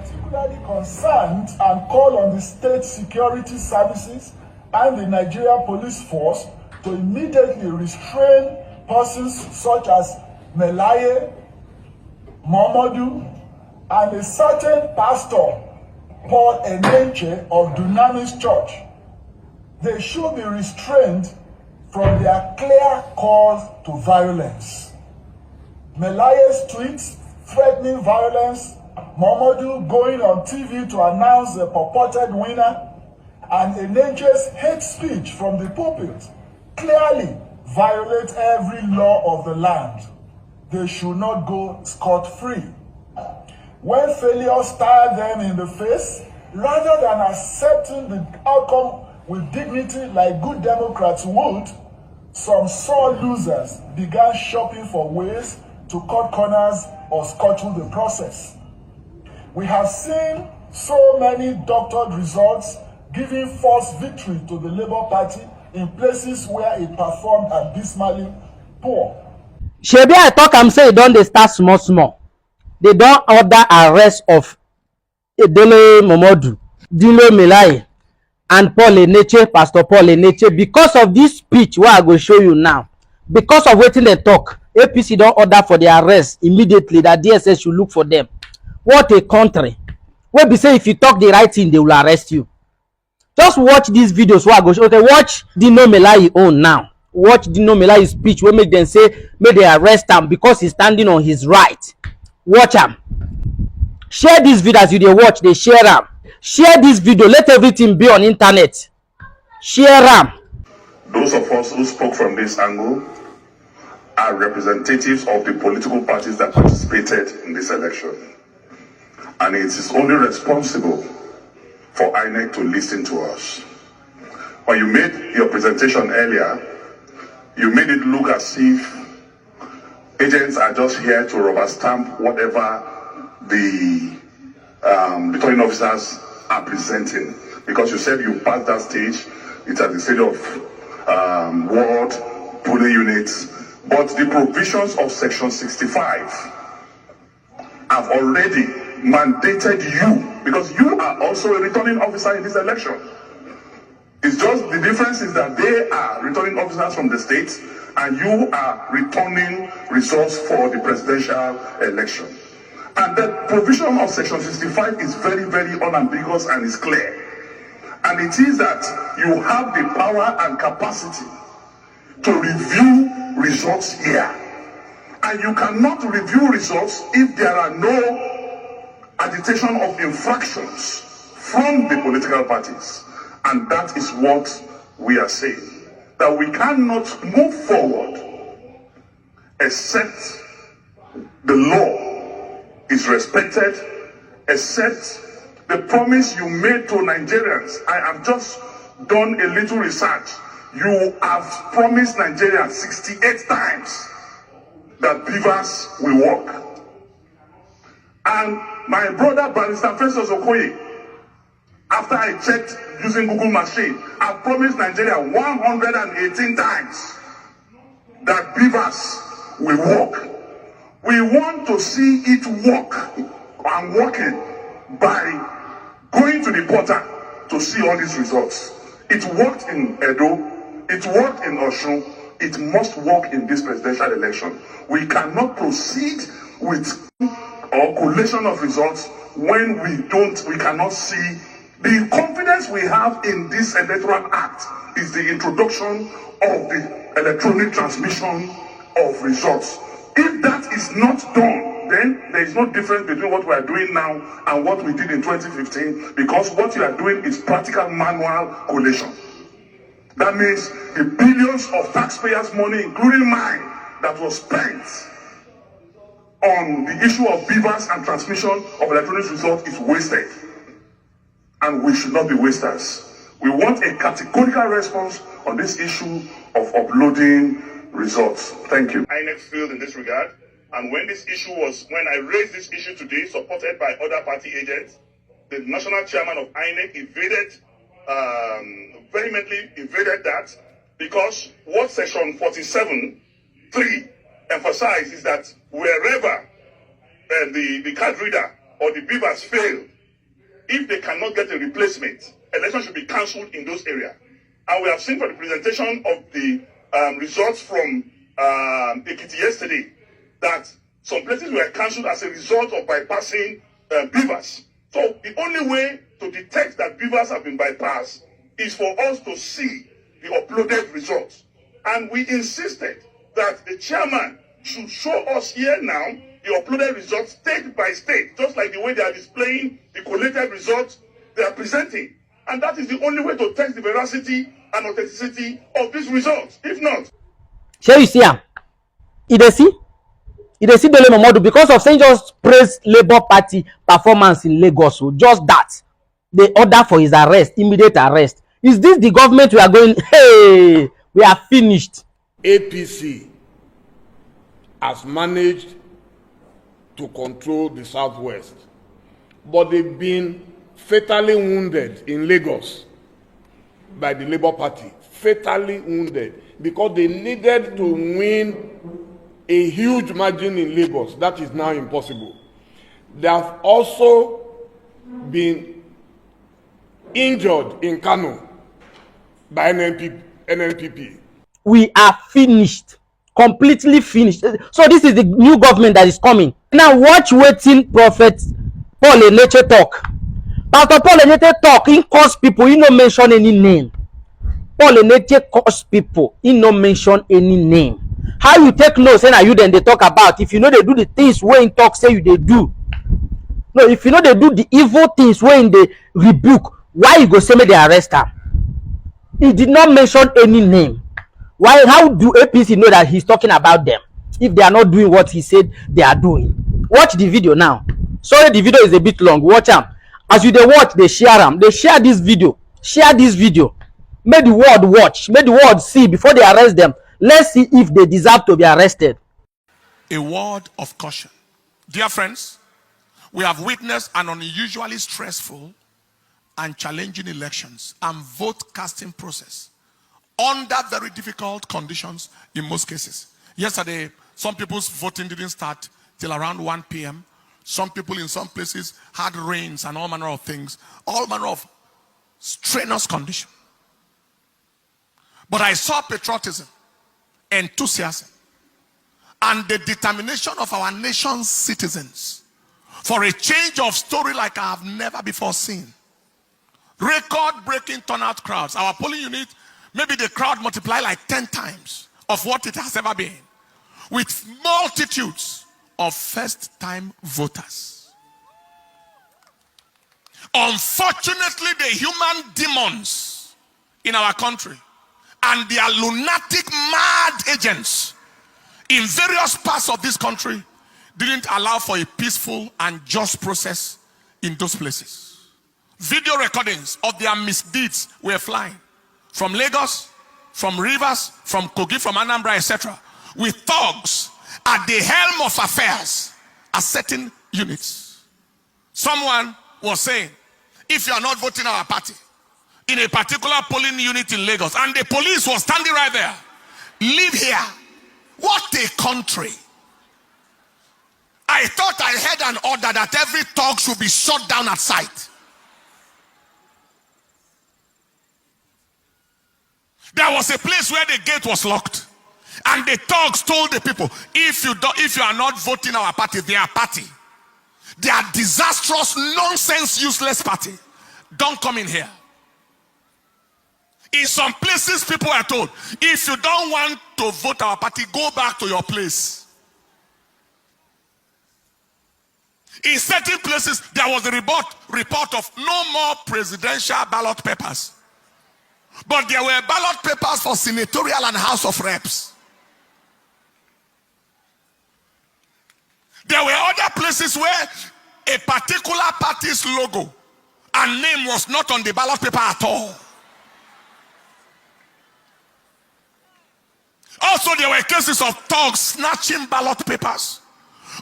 particularly concerned and call on the state security services and the Nigeria police force to immediately restrain persons such as Melaye, Momodu, and a certain pastor, Paul Eneche of Dunamis Church. They should be restrained from their clear calls to violence. Melaye's tweets threatening violence, Momodu going on TV to announce the purported winner, and Eneche's hate speech from the pulpit clearly violate every law of the land. They should not go scot-free. When failure stared them in the face, rather than accepting the outcome with dignity like good Democrats would, some sore losers began shopping for ways to cut corners or scuttle the process. We have seen so many doctored results giving false victory to the Labour Party in places where it performed abysmally poor. Shebi I talk am say e don dey start small small. They don order arrest of Dele Momodu, Dino Melaye, and Paul Eneche, Pastor Paul Eneche, because of this speech wey I go show you now. Because of wetin they talk, APC don order for the arrest immediately, that DSS should look for them. What a country. Wey be say if you talk the right thing, they will arrest you. Just watch these videos wey I go show. Okay, watch Dino Melaye own now. Watch Dino Melaye's speech wey make them say make they arrest him because he's standing on his right. Watch him. Share this video as you dey watch. They share am. Share this video. Let everything be on internet. Share am. Those of us who spoke from this angle are representatives of the political parties that participated in this election. And it is only responsible for INEC to listen to us. When you made your presentation earlier, you made it look as if agents are just here to rubber stamp whatever the returning officers are presenting. Because you said you passed that stage, it's at the stage of ward, polling units. But the provisions of Section 65 have already mandated you, because you are also a returning officer in this election. It's just the difference is that they are returning officers from the states and you are returning results for the presidential election. And the provision of Section 65 is very, very unambiguous and is clear. And it is that you have the power and capacity to review results here. And you cannot review results if there are no agitation of infractions from the political parties. And that is what we are saying. That we cannot move forward except the law is respected, except the promise you made to Nigerians. I have just done a little research. You have promised Nigerians 68 times that beavers will work. And my brother Barrister Festus Okoye, after I checked using Google machine, I promised Nigeria 118 times that beavers will work. We want to see it work and working by going to the portal to see all these results. It worked in Edo, it worked in Osun, it must work in this presidential election. We cannot proceed with or collation of results when we cannot see. The confidence we have in this electoral act is the introduction of the electronic transmission of results. If that is not done, then there is no difference between what we are doing now and what we did in 2015, because what you are doing is practical manual collation. That means the billions of taxpayers' money, including mine, that was spent on the issue of beavers and transmission of electronic results is wasted. And we should not be wasters. We want a categorical response on this issue of uploading results. Thank you. INEC failed in this regard. And when I raised this issue today, supported by other party agents, the national chairman of INEC vehemently evaded that, because what Section 47(3) emphasizes is that wherever the card reader or the beavers fail, if they cannot get a replacement, elections should be cancelled in those areas. And we have seen from the presentation of the results from Ekiti yesterday that some places were cancelled as a result of bypassing beavers. So the only way to detect that beavers have been bypassed is for us to see the uploaded results. And we insisted that the chairman should show us here now the uploaded results state by state, just like the way they are displaying the collated results they are presenting. And that is the only way to test the veracity and authenticity of these results. If not, shey you see am, you dey see Dele Momodu, because of saying just praise Labour Party performance in Lagos. So just that, they order for his arrest, immediate arrest. Is this the government we are going? Hey, we are finished. APC has managed to control the southwest, but they've been fatally wounded in Lagos by the Labour Party. Fatally wounded because they needed to win a huge margin in Lagos. That is now impossible. They have also been injured in Kano by NNPP. We are finished, completely finished. So this is the new government that is coming. Now watch wetin Prophet Paul Eneche talk. Pastor Paul Eneche talk, he curse people, he no mention any name. Paul Eneche curse people, he no mention any name. How you take note say na you then they talk about if you know they do the things wey in talk say you they do? No, if you know they do the evil things wey in they rebuke, why you go say me they arrest am? He did not mention any name. Why? How do APC know that he's talking about them if they are not doing what he said they are doing? Watch the video now. Sorry, the video is a bit long. Watch am. As you they watch, they share them. They share this video. Share this video. Make the world watch. Make the world see before they arrest them. Let's see if they deserve to be arrested. A word of caution. Dear friends, we have witnessed an unusually stressful and challenging elections and vote casting process under very difficult conditions in most cases. Yesterday, some people's voting didn't start till around 1 p.m. Some people in some places had rains and all manner of things, all manner of strenuous condition. But I saw patriotism, enthusiasm, and the determination of our nation's citizens for a change of story like I have never before seen. Record-breaking turnout crowds. Our polling unit, maybe the crowd multiply like 10 times of what it has ever been, with multitudes of first-time voters. Unfortunately, the human demons in our country and their lunatic mad agents in various parts of this country didn't allow for a peaceful and just process in those places. Video recordings of their misdeeds were flying from Lagos, from Rivers, from Kogi, from Anambra, etc., with thugs at the helm of affairs at certain units. Someone was saying, if you are not voting our party in a particular polling unit in Lagos, and the police was standing right there, leave here. What a country. I thought I had an order that every thug should be shot down at sight. There was a place where the gate was locked, and the thugs told the people, if you are not voting our party, their party, their disastrous, nonsense, useless party, don't come in here. In some places, people are told, if you don't want to vote our party, go back to your place. In certain places, there was a report of no more presidential ballot papers. But there were ballot papers for senatorial and House of Reps. There were other places where a particular party's logo and name was not on the ballot paper at all. Also, there were cases of thugs snatching ballot papers.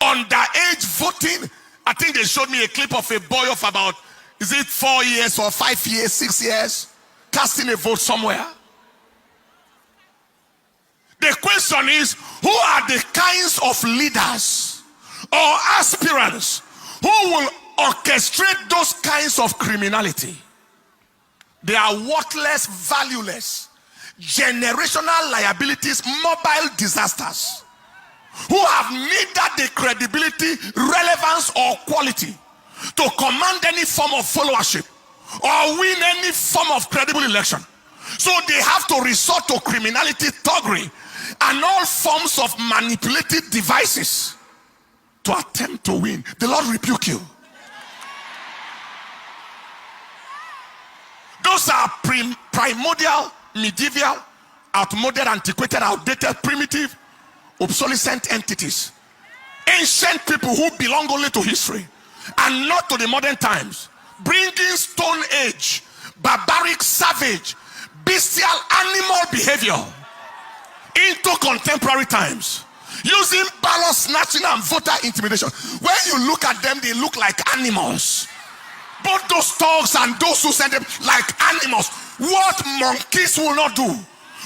Underage voting. I think they showed me a clip of a boy of about, is it 4 years or 5 years, 6 years, casting a vote somewhere. The question is, who are the kinds of leaders or aspirants who will orchestrate those kinds of criminality. They are worthless, valueless, generational liabilities, mobile disasters, who have neither the credibility, relevance, or quality to command any form of followership or win any form of credible election. So they have to resort to criminality, thuggery, and all forms of manipulative devices to attempt to win. The Lord rebuke you. Those are primordial, medieval, outmoded, antiquated, outdated, primitive, obsolescent entities. Ancient people who belong only to history and not to the modern times, bringing Stone Age, barbaric, savage, bestial, animal behavior into contemporary times, using ballot snatching and voter intimidation. When you look at them, they look like animals. Both those thugs and those who send them like animals. What monkeys will not do,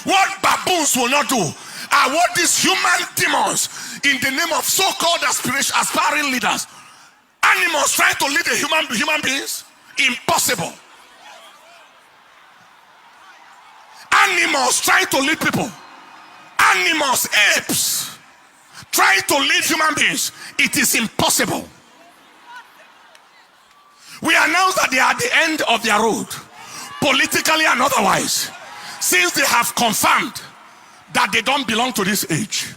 what baboons will not do, are what these human demons in the name of so-called aspiring leaders, animals trying to lead human beings. Impossible. Animals trying to lead people. Animals, apes, trying to lead human beings. It is impossible. We announce that they are at the end of their road, politically and otherwise, since they have confirmed that they don't belong to this age.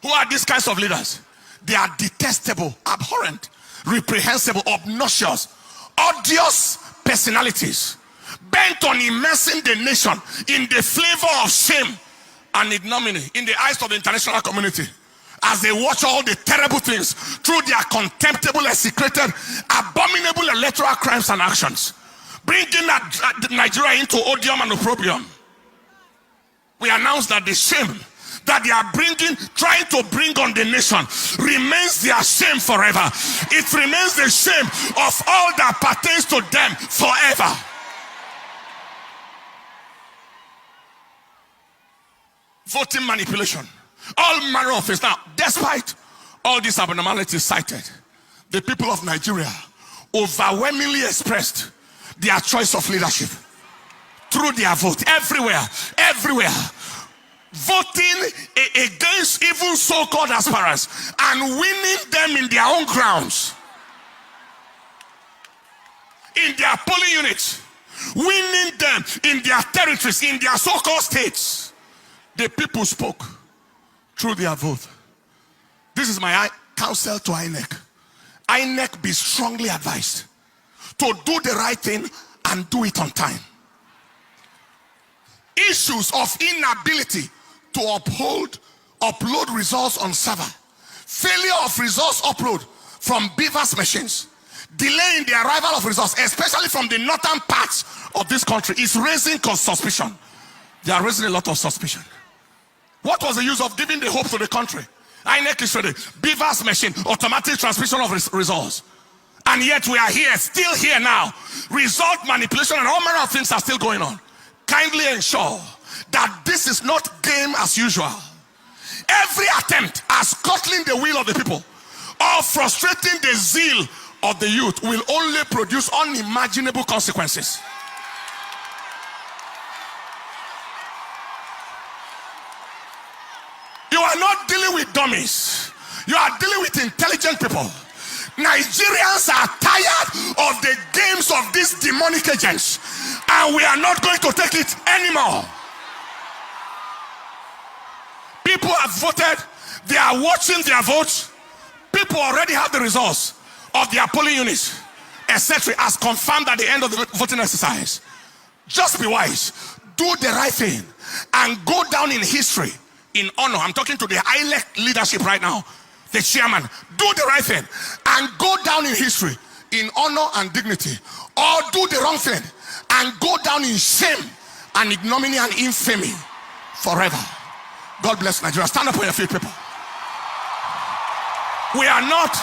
Who are these kinds of leaders? They are detestable, abhorrent, reprehensible, obnoxious, odious personalities, bent on immersing the nation in the flavor of shame and ignominy in the eyes of the international community, as they watch all the terrible things through their contemptible, execrated, abominable electoral crimes and actions, bringing Nigeria into odium and opprobrium. We announce that the shame that they are trying to bring on the nation remains their shame forever. It remains the shame of all that pertains to them forever. Voting manipulation, all manner of things. Now, despite all these abnormalities cited, the people of Nigeria overwhelmingly expressed their choice of leadership through their vote. Everywhere, voting against even so-called aspirants and winning them in their own grounds, in their polling units, winning them in their territories, in their so-called states. The people spoke through their vote. This is my counsel to INEC. INEC, be strongly advised to do the right thing and do it on time. Issues of inability to upload results on server, failure of results upload from beavers machines, delay in the arrival of results, especially from the northern parts of this country, is raising suspicion. They are raising a lot of suspicion. What was the use of giving the hope to the country? INEC is ready. Beavers machine, automatic transmission of results. And yet we are here, still here now. Result manipulation and all manner of things are still going on. Kindly ensure that this is not game as usual. Every attempt at scuttling the will of the people or frustrating the zeal of the youth will only produce unimaginable consequences. You are not dealing with dummies. You are dealing with intelligent people. Nigerians are tired of the games of these demonic agents, and we are not going to take it anymore. People have voted. They are watching their votes. People already have the results of their polling units, etc., as confirmed at the end of the voting exercise. Just be wise. Do the right thing and go down in history in honor. I'm talking to the INEC leadership right now, the chairman. Do the right thing and go down in history in honor and dignity, or do the wrong thing and go down in shame and ignominy and infamy forever. God bless Nigeria. Stand up on your feet, people. We are not,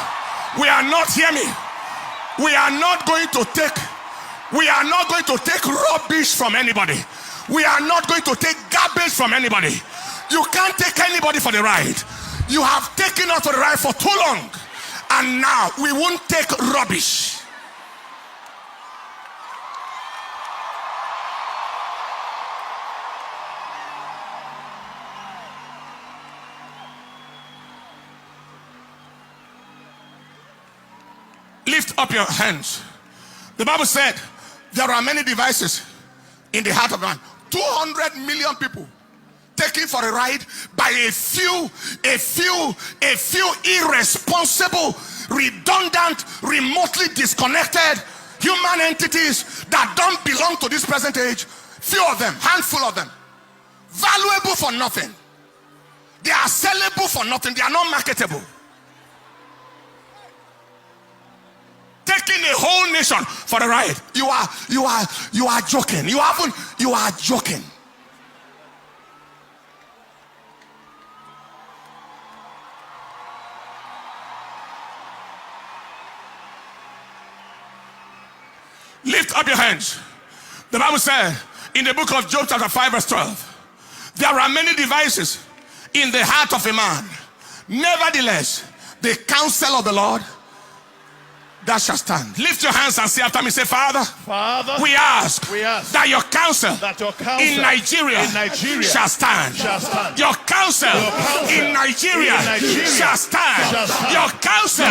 hear me, we are not going to take rubbish from anybody. We are not going to take garbage from anybody. You can't take anybody for the ride. You have taken us for the ride for too long, And now we won't take rubbish. Lift up your hands. The Bible said there are many devices in the heart of man. 200 million people taken for a ride by a few irresponsible, redundant, remotely disconnected human entities that don't belong to this present age. Few of them, handful of them, valuable for nothing. They are sellable for nothing. They are not marketable. Taking a whole nation for a ride. You are joking. You are joking. Lift up your hands. The Bible said in the book of Job chapter 5 verse 12, there are many devices in the heart of a man. Nevertheless, the counsel of the Lord that shall stand. Lift your hands and say after me, say, Father, we ask that your counsel in Nigeria shall stand. Your counsel in Nigeria shall stand. Your counsel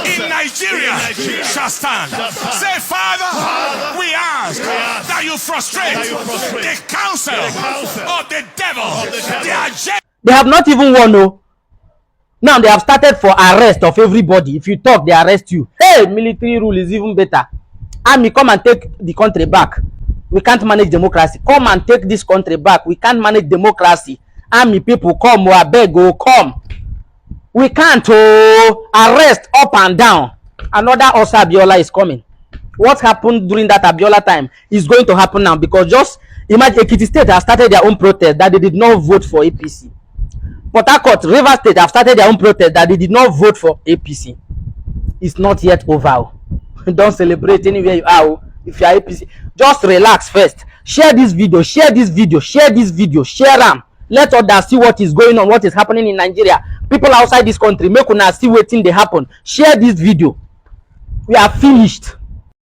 in Nigeria shall stand. Say, Father, we ask that you frustrate the counsel of the devil. They have not even won, no. Now they have started for arrest of everybody. If you talk, they arrest you. Hey, military rule is even better. Army, come and take the country back. We can't manage democracy. Come and take this country back. We can't manage democracy. Army people, come, I beg, go, come. We can't arrest up and down. Another Osa Abiola is coming. What happened during that Abiola time is going to happen now, because just imagine Ekiti State has started their own protest that they did not vote for APC. Port Harcourt, Rivers State have started their own protest that they did not vote for APC. It's not yet over. Don't celebrate anywhere you are. If you are APC, just relax first. Share this video, share this video, share this video, share them. Let others see what is going on, what is happening in Nigeria. People outside this country, make una see wetin dey happen. Share this video. We are finished.